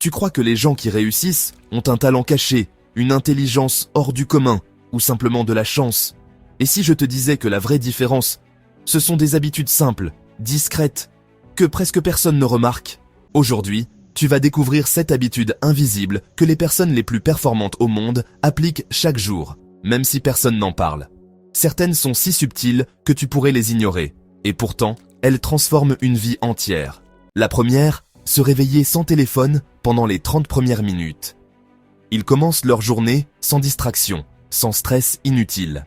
Tu crois que les gens qui réussissent ont un talent caché, une intelligence hors du commun, ou simplement de la chance. Et si je te disais que la vraie différence, ce sont des habitudes simples, discrètes, que presque personne ne remarque? Aujourd'hui, tu vas découvrir 7 habitudes invisibles que les personnes les plus performantes au monde appliquent chaque jour, même si personne n'en parle. Certaines sont si subtiles que tu pourrais les ignorer, et pourtant, elles transforment une vie entière. La première, se réveiller sans téléphone pendant les 30 premières minutes. Ils commencent leur journée sans distraction, sans stress inutile.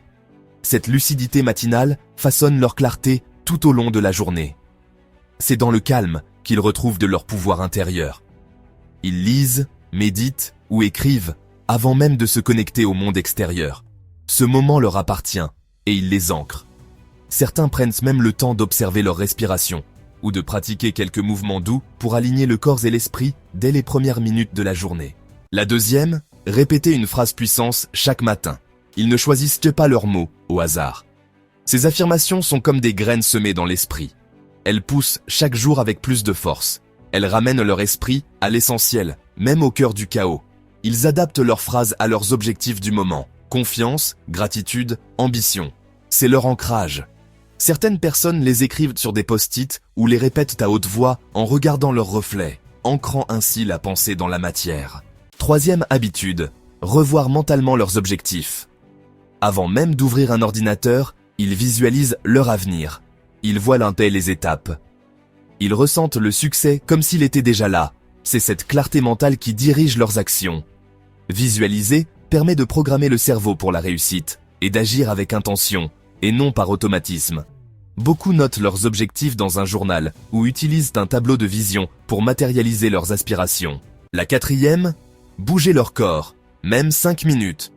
Cette lucidité matinale façonne leur clarté tout au long de la journée. C'est dans le calme qu'ils retrouvent de leur pouvoir intérieur. Ils lisent, méditent ou écrivent avant même de se connecter au monde extérieur. Ce moment leur appartient et ils les ancrent. Certains prennent même le temps d'observer leur respiration ou de pratiquer quelques mouvements doux pour aligner le corps et l'esprit dès les premières minutes de la journée. La deuxième, répéter une phrase puissance chaque matin. Ils ne choisissent pas leurs mots au hasard. Ces affirmations sont comme des graines semées dans l'esprit. Elles poussent chaque jour avec plus de force. Elles ramènent leur esprit à l'essentiel, même au cœur du chaos. Ils adaptent leurs phrases à leurs objectifs du moment. Confiance, gratitude, ambition. C'est leur ancrage. Certaines personnes les écrivent sur des post-it ou les répètent à haute voix en regardant leur reflet, ancrant ainsi la pensée dans la matière. Troisième habitude, revoir mentalement leurs objectifs. Avant même d'ouvrir un ordinateur, ils visualisent leur avenir. Ils voient les étapes. Ils ressentent le succès comme s'il était déjà là. C'est cette clarté mentale qui dirige leurs actions. Visualiser permet de programmer le cerveau pour la réussite et d'agir avec intention et non par automatisme. Beaucoup notent leurs objectifs dans un journal ou utilisent un tableau de vision pour matérialiser leurs aspirations. La quatrième, bouger leur corps, même 5 minutes.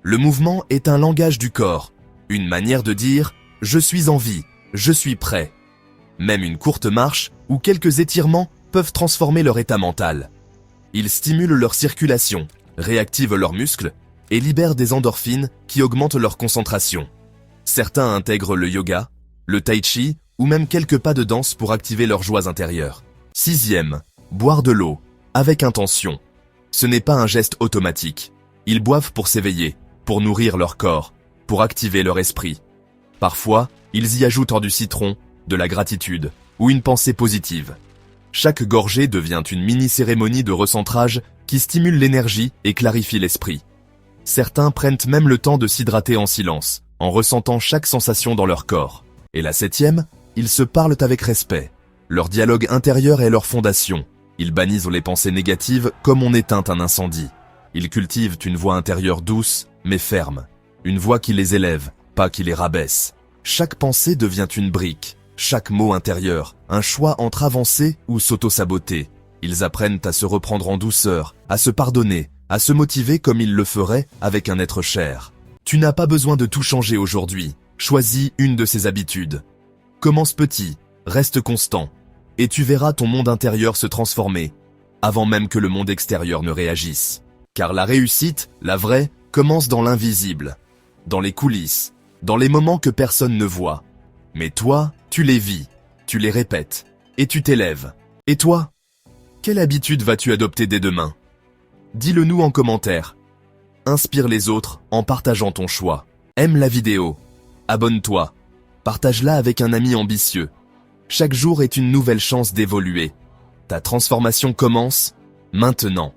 Le mouvement est un langage du corps, une manière de dire « je suis en vie, je suis prêt ». Même une courte marche ou quelques étirements peuvent transformer leur état mental. Ils stimulent leur circulation, réactivent leurs muscles et libèrent des endorphines qui augmentent leur concentration. Certains intègrent le yoga, le tai chi ou même quelques pas de danse pour activer leurs joies intérieures. Sixième, boire de l'eau, avec intention. Ce n'est pas un geste automatique. Ils boivent pour s'éveiller, pour nourrir leur corps, pour activer leur esprit. Parfois, ils y ajoutent du citron, de la gratitude ou une pensée positive. Chaque gorgée devient une mini-cérémonie de recentrage qui stimule l'énergie et clarifie l'esprit. Certains prennent même le temps de s'hydrater en silence, en ressentant chaque sensation dans leur corps. Et la septième, ils se parlent avec respect. Leur dialogue intérieur est leur fondation. Ils bannissent les pensées négatives comme on éteint un incendie. Ils cultivent une voix intérieure douce, mais ferme. Une voix qui les élève, pas qui les rabaisse. Chaque pensée devient une brique. Chaque mot intérieur, un choix entre avancer ou s'auto-saboter. Ils apprennent à se reprendre en douceur, à se pardonner, à se motiver comme ils le feraient avec un être cher. Tu n'as pas besoin de tout changer aujourd'hui. Choisis une de ces habitudes. Commence petit, reste constant, et tu verras ton monde intérieur se transformer, avant même que le monde extérieur ne réagisse. Car la réussite, la vraie, commence dans l'invisible, dans les coulisses, dans les moments que personne ne voit. Mais toi, tu les vis, tu les répètes, et tu t'élèves. Et toi? Quelle habitude vas-tu adopter dès demain? Dis-le nous en commentaire. Inspire les autres en partageant ton choix. Aime la vidéo. Abonne-toi. Partage-la avec un ami ambitieux. Chaque jour est une nouvelle chance d'évoluer. Ta transformation commence maintenant.